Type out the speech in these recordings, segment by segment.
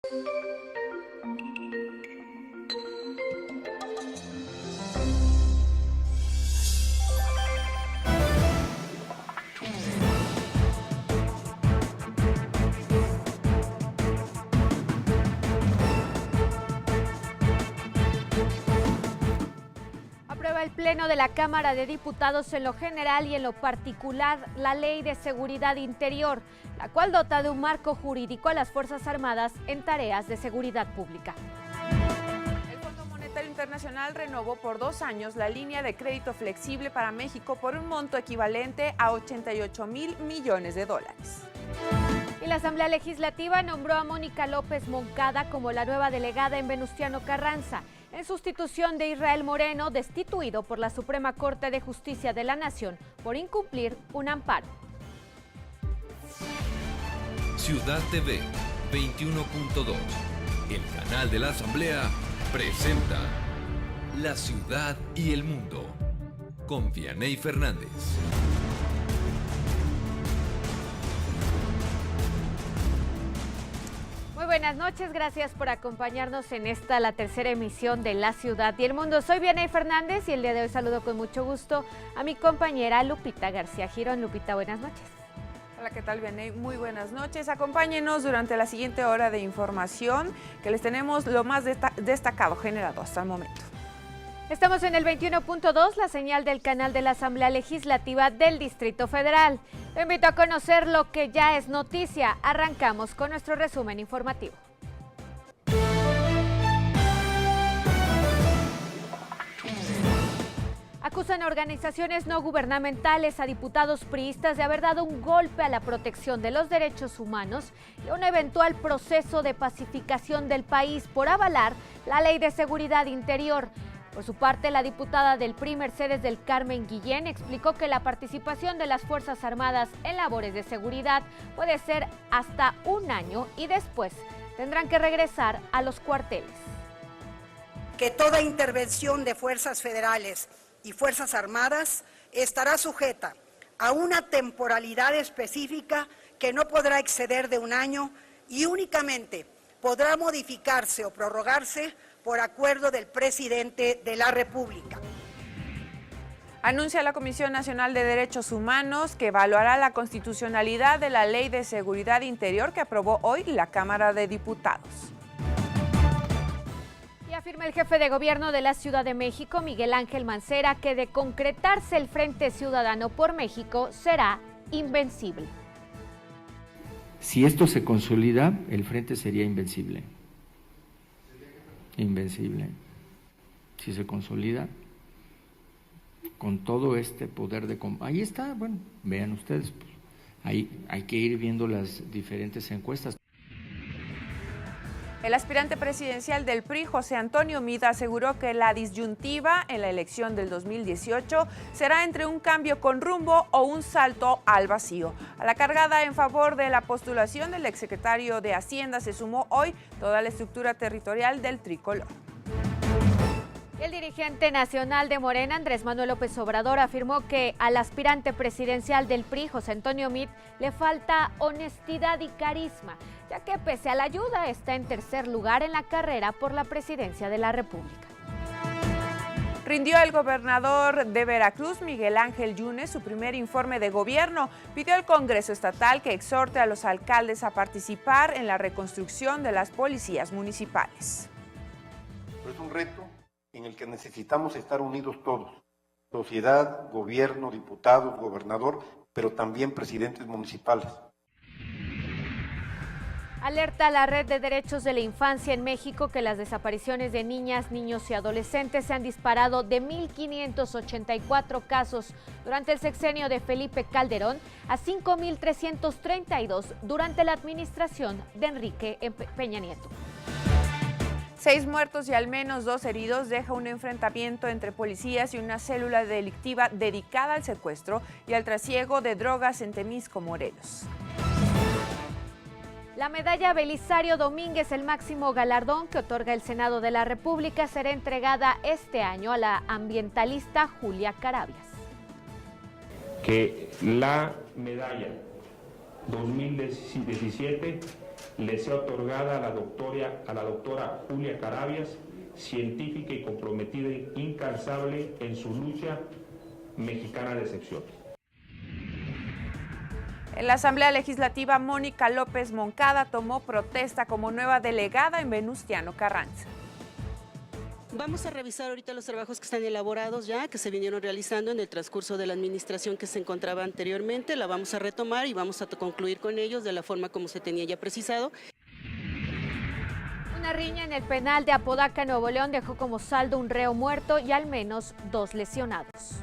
El Pleno de la Cámara de Diputados en lo general y en lo particular la Ley de Seguridad Interior, la cual dota de un marco jurídico a las Fuerzas Armadas en tareas de seguridad pública. El Fondo Monetario Internacional renovó por 2 años la línea de crédito flexible para México por un monto equivalente a $88,000 millones. Y la Asamblea Legislativa nombró a Mónica López Moncada como la nueva delegada en Venustiano Carranza, en sustitución de Israel Moreno, destituido por la Suprema Corte de Justicia de la Nación por incumplir un amparo. Ciudad TV 21.2, el canal de la Asamblea, presenta La Ciudad y el Mundo, con Vianey Fernández. Muy buenas noches, gracias por acompañarnos en la tercera emisión de La Ciudad y el Mundo. Soy Vianey Fernández y el día de hoy saludo con mucho gusto a mi compañera Lupita García Girón. Lupita, buenas noches. Hola, ¿qué tal, Vianey? Muy buenas noches. Acompáñenos durante la siguiente hora de información que les tenemos lo más destacado generado hasta el momento. Estamos en el 21.2, la señal del canal de la Asamblea Legislativa del Distrito Federal. Te invito a conocer lo que ya es noticia. Arrancamos con nuestro resumen informativo. Acusan a organizaciones no gubernamentales, a diputados priistas de haber dado un golpe a la protección de los derechos humanos y a un eventual proceso de pacificación del país por avalar la Ley de Seguridad Interior. Por su parte, la diputada del PRI, Mercedes del Carmen Guillén, explicó que la participación de las Fuerzas Armadas en labores de seguridad puede ser hasta 1 año y después tendrán que regresar a los cuarteles. Que toda intervención de fuerzas federales y Fuerzas Armadas estará sujeta a una temporalidad específica que no podrá exceder de 1 año y únicamente podrá modificarse o prorrogarse por acuerdo del presidente de la República. Anuncia la Comisión Nacional de Derechos Humanos que evaluará la constitucionalidad de la Ley de Seguridad Interior que aprobó hoy la Cámara de Diputados. Y afirma el jefe de gobierno de la Ciudad de México, Miguel Ángel Mancera, que de concretarse el Frente Ciudadano por México será invencible. Si esto se consolida, el frente sería invencible. Invencible. Si se consolida con todo este poder de... Ahí está, bueno, vean ustedes, pues, ahí hay que ir viendo las diferentes encuestas. El aspirante presidencial del PRI, José Antonio Meade, aseguró que la disyuntiva en la elección del 2018 será entre un cambio con rumbo o un salto al vacío. A la cargada en favor de la postulación del exsecretario de Hacienda se sumó hoy toda la estructura territorial del tricolor. El dirigente nacional de Morena, Andrés Manuel López Obrador, afirmó que al aspirante presidencial del PRI, José Antonio Meade, le falta honestidad y carisma, ya que pese a la ayuda está en tercer lugar en la carrera por la presidencia de la República. Rindió el gobernador de Veracruz, Miguel Ángel Yunes, su primer informe de gobierno. Pidió al Congreso Estatal que exhorte a los alcaldes a participar en la reconstrucción de las policías municipales. Es un reto en el que necesitamos estar unidos todos, sociedad, gobierno, diputados, gobernador, pero también presidentes municipales. Alerta a la Red de Derechos de la Infancia en México que las desapariciones de niñas, niños y adolescentes se han disparado de 1,584 casos durante el sexenio de Felipe Calderón a 5,332 durante la administración de Enrique Peña Nieto. 6 muertos y al menos 2 heridos deja un enfrentamiento entre policías y una célula delictiva dedicada al secuestro y al trasiego de drogas en Temisco, Morelos. La medalla Belisario Domínguez, el máximo galardón que otorga el Senado de la República, será entregada este año a la ambientalista Julia Carabias. Que la medalla 2017 le sea otorgada a la doctora Julia Carabias, científica y comprometida incansable en su lucha mexicana de excepción. En la Asamblea Legislativa, Mónica López Moncada tomó protesta como nueva delegada en Venustiano Carranza. Vamos a revisar ahorita los trabajos que están elaborados ya, que se vinieron realizando en el transcurso de la administración que se encontraba anteriormente. La vamos a retomar y vamos a concluir con ellos de la forma como se tenía ya precisado. Una riña en el penal de Apodaca, Nuevo León, dejó como saldo un reo muerto y al menos 2 lesionados.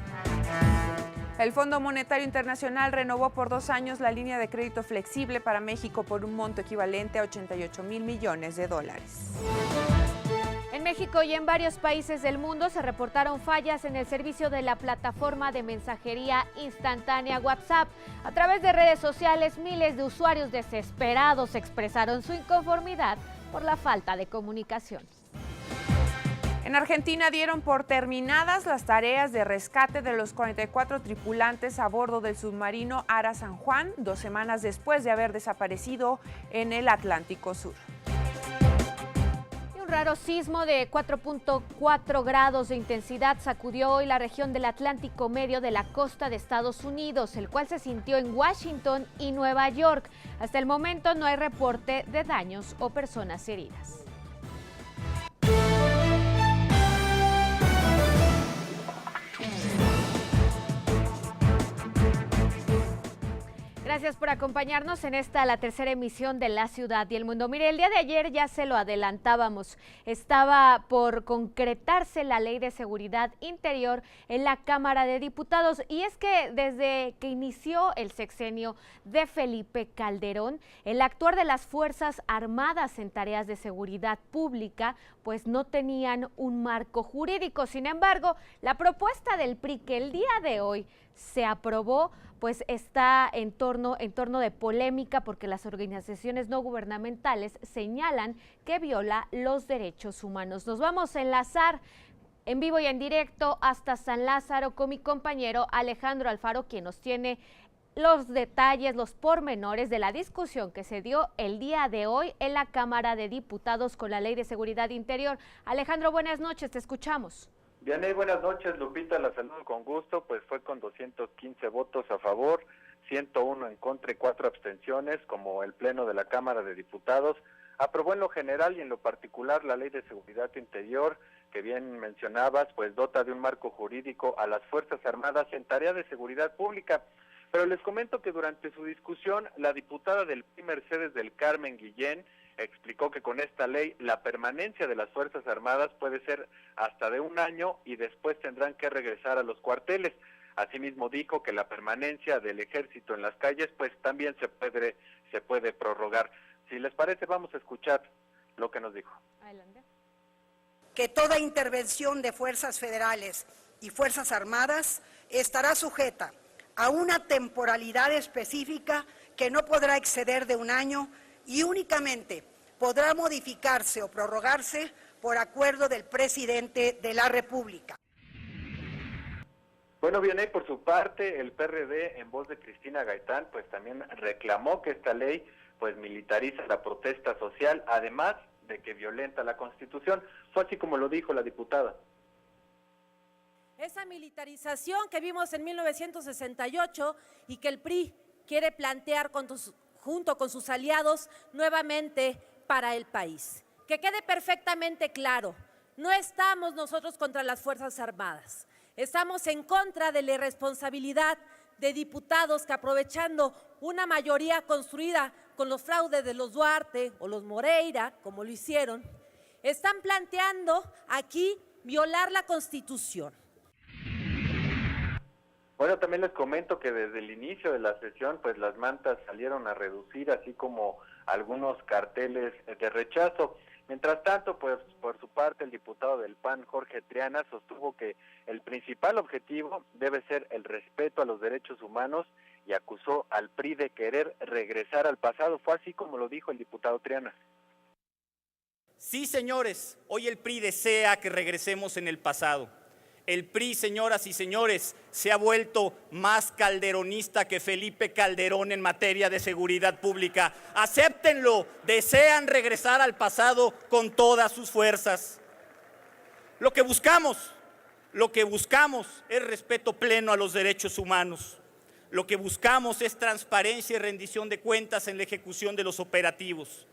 El Fondo Monetario Internacional renovó por 2 años la línea de crédito flexible para México por un monto equivalente a 88,000 millones de dólares. En México y en varios países del mundo se reportaron fallas en el servicio de la plataforma de mensajería instantánea WhatsApp. A través de redes sociales, miles de usuarios desesperados expresaron su inconformidad por la falta de comunicación. En Argentina dieron por terminadas las tareas de rescate de los 44 tripulantes a bordo del submarino Ara San Juan, 2 semanas después de haber desaparecido en el Atlántico Sur. Un raro sismo de 4.4 grados de intensidad sacudió hoy la región del Atlántico Medio de la costa de Estados Unidos, el cual se sintió en Washington y Nueva York. Hasta el momento no hay reporte de daños o personas heridas. Gracias por acompañarnos en la tercera emisión de La Ciudad y el Mundo. Mire, el día de ayer ya se lo adelantábamos, estaba por concretarse la Ley de Seguridad Interior en la Cámara de Diputados, y es que desde que inició el sexenio de Felipe Calderón, el actuar de las Fuerzas Armadas en tareas de seguridad pública pues no tenían un marco jurídico. Sin embargo, la propuesta del PRI que el día de hoy se aprobó pues está en torno de polémica, porque las organizaciones no gubernamentales señalan que viola los derechos humanos. Nos vamos a enlazar en vivo y en directo hasta San Lázaro con mi compañero Alejandro Alfaro, quien nos tiene los detalles, los pormenores de la discusión que se dio el día de hoy en la Cámara de Diputados con la Ley de Seguridad Interior. Alejandro, buenas noches, te escuchamos. Vianey, buenas noches, Lupita, la saludo con gusto, pues fue con 215 votos a favor, 101 en contra y 4 abstenciones, como el Pleno de la Cámara de Diputados aprobó en lo general y en lo particular la Ley de Seguridad Interior, que bien mencionabas, pues dota de un marco jurídico a las Fuerzas Armadas en tarea de seguridad pública. Pero les comento que durante su discusión, la diputada del PRI, Mercedes del Carmen Guillén, explicó que con esta ley la permanencia de las Fuerzas Armadas puede ser hasta de 1 año y después tendrán que regresar a los cuarteles. Asimismo dijo que la permanencia del Ejército en las calles pues también se puede prorrogar. Si les parece, vamos a escuchar lo que nos dijo. Adelante. Que toda intervención de fuerzas federales y fuerzas armadas estará sujeta a una temporalidad específica que no podrá exceder de 1 año y únicamente podrá modificarse o prorrogarse por acuerdo del presidente de la República. Bueno, Vianey, por su parte, el PRD, en voz de Cristina Gaitán, pues también reclamó que esta ley pues militariza la protesta social, además de que violenta la Constitución. Fue así como lo dijo la diputada. Esa militarización que vimos en 1968 y que el PRI quiere plantear junto con sus aliados nuevamente para el país. Que quede perfectamente claro, no estamos nosotros contra las Fuerzas Armadas, estamos en contra de la irresponsabilidad de diputados que, aprovechando una mayoría construida con los fraudes de los Duarte o los Moreira, como lo hicieron, están planteando aquí violar la Constitución. Bueno, también les comento que desde el inicio de la sesión, pues las mantas salieron a reducir, así como algunos carteles de rechazo. Mientras tanto, pues por su parte, el diputado del PAN, Jorge Triana, sostuvo que el principal objetivo debe ser el respeto a los derechos humanos y acusó al PRI de querer regresar al pasado. Fue así como lo dijo el diputado Triana. Sí, señores, hoy el PRI desea que regresemos en el pasado. El PRI, señoras y señores, se ha vuelto más calderonista que Felipe Calderón en materia de seguridad pública. Acéptenlo, desean regresar al pasado con todas sus fuerzas. Lo que buscamos es respeto pleno a los derechos humanos. Lo que buscamos es transparencia y rendición de cuentas en la ejecución de los operativos.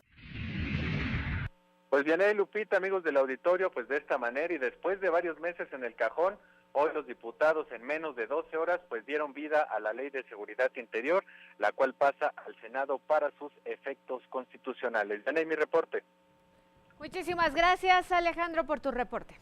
Pues bien, Lupita, amigos del auditorio, pues de esta manera y después de varios meses en el cajón, hoy los diputados en menos de 12 horas pues dieron vida a la Ley de Seguridad Interior, la cual pasa al Senado para sus efectos constitucionales. Yaney, mi reporte. Muchísimas gracias, Alejandro, por tu reporte.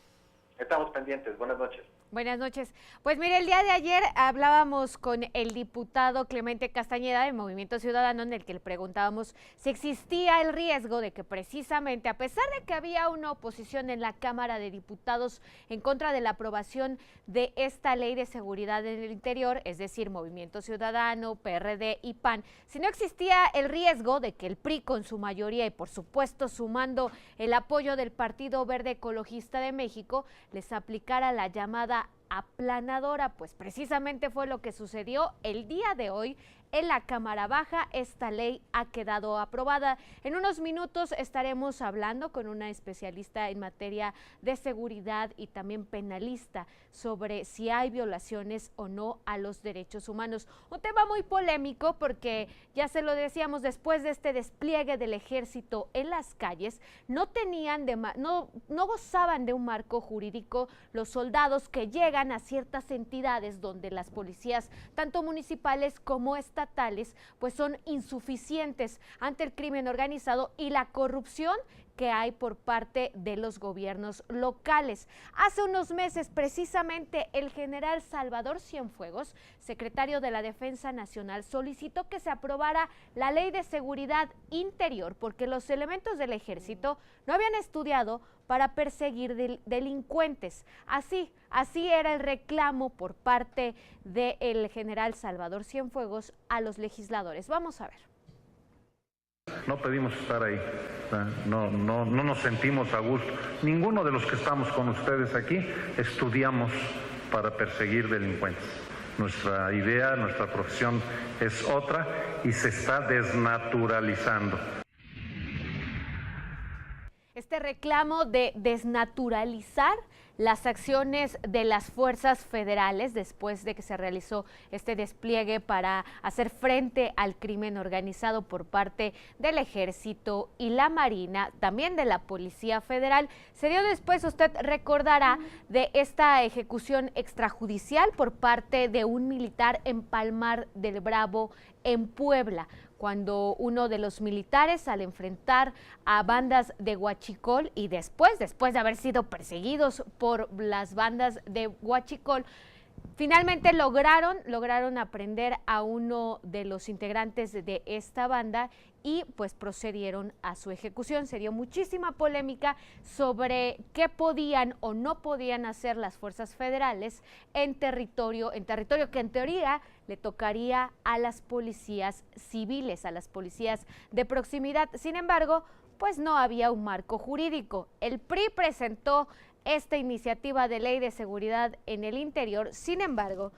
Estamos pendientes. Buenas noches. Buenas noches. Pues mire, el día de ayer hablábamos con el diputado Clemente Castañeda de Movimiento Ciudadano, en el que le preguntábamos si existía el riesgo de que precisamente, a pesar de que había una oposición en la Cámara de Diputados en contra de la aprobación de esta Ley de Seguridad en el Interior, es decir, Movimiento Ciudadano, PRD y PAN, si no existía el riesgo de que el PRI con su mayoría y por supuesto sumando el apoyo del Partido Verde Ecologista de México, les aplicara la llamada aplanadora. Pues precisamente fue lo que sucedió el día de hoy en la Cámara Baja. Esta ley ha quedado aprobada. En unos minutos estaremos hablando con una especialista en materia de seguridad y también penalista sobre si hay violaciones o no a los derechos humanos. Un tema muy polémico porque, ya se lo decíamos, después de este despliegue del ejército en las calles, no gozaban de un marco jurídico los soldados que llegan a ciertas entidades donde las policías, tanto municipales como estatales, pues son insuficientes ante el crimen organizado y la corrupción que hay por parte de los gobiernos locales. Hace unos meses, precisamente, el general Salvador Cienfuegos, secretario de la Defensa Nacional, solicitó que se aprobara la Ley de Seguridad Interior porque los elementos del ejército no habían estudiado para perseguir delincuentes. Así era el reclamo por parte del general Salvador Cienfuegos a los legisladores. Vamos a ver. No pedimos estar ahí, no nos sentimos a gusto. Ninguno de los que estamos con ustedes aquí estudiamos para perseguir delincuentes. Nuestra idea, nuestra profesión es otra y se está desnaturalizando. Este reclamo de desnaturalizar las acciones de las fuerzas federales después de que se realizó este despliegue para hacer frente al crimen organizado por parte del Ejército y la Marina, también de la Policía Federal, se dio después, usted recordará, de esta ejecución extrajudicial por parte de un militar en Palmar del Bravo, en Puebla, cuando uno de los militares, al enfrentar a bandas de huachicol y después de haber sido perseguidos por las bandas de huachicol, finalmente lograron aprender a uno de los integrantes de esta banda y pues procedieron a su ejecución. Se dio muchísima polémica sobre qué podían o no podían hacer las fuerzas federales en territorio que en teoría le tocaría a las policías civiles, a las policías de proximidad. Sin embargo, pues no había un marco jurídico. El PRI presentó esta iniciativa de ley de seguridad en el interior. Sin embargo,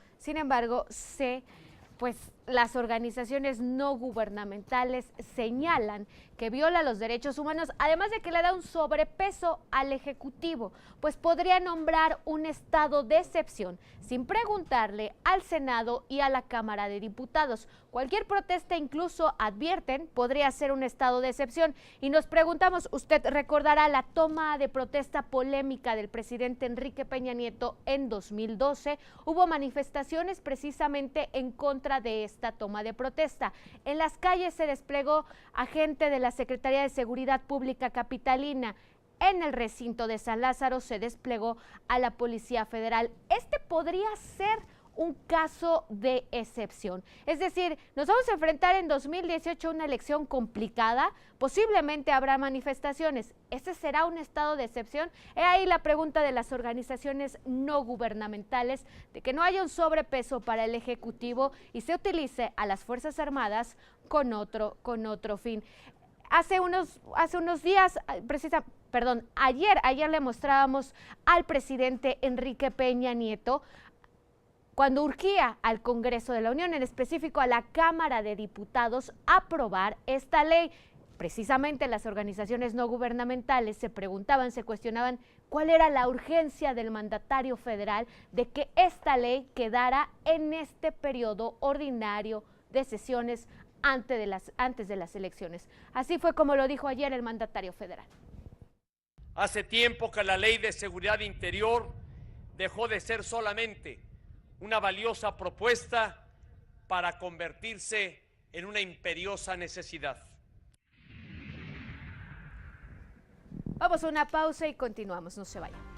las organizaciones no gubernamentales señalan que viola los derechos humanos, además de que le da un sobrepeso al Ejecutivo, pues podría nombrar un estado de excepción sin preguntarle al Senado y a la Cámara de Diputados. Cualquier protesta, incluso advierten, podría ser un estado de excepción. Y nos preguntamos, usted recordará la toma de protesta polémica del presidente Enrique Peña Nieto en 2012. Hubo manifestaciones precisamente en contra de esta toma de protesta. En las calles se desplegó agente de la Secretaría de Seguridad Pública capitalina. En el recinto de San Lázaro se desplegó a la Policía Federal. Este podría ser un caso de excepción. Es decir, nos vamos a enfrentar en 2018 a una elección complicada, posiblemente habrá manifestaciones. ¿Este será un estado de excepción? He ahí la pregunta de las organizaciones no gubernamentales, de que no haya un sobrepeso para el Ejecutivo y se utilice a las Fuerzas Armadas con otro fin. hace unos días, ayer le mostrábamos al presidente Enrique Peña Nieto cuando urgía al Congreso de la Unión, en específico a la Cámara de Diputados, aprobar esta ley. Precisamente las organizaciones no gubernamentales se preguntaban, se cuestionaban cuál era la urgencia del mandatario federal de que esta ley quedara en este periodo ordinario de sesiones antes de las elecciones. Así fue como lo dijo ayer el mandatario federal. Hace tiempo que la Ley de Seguridad Interior dejó de ser solamente una valiosa propuesta para convertirse en una imperiosa necesidad. Vamos a una pausa y continuamos, no se vayan.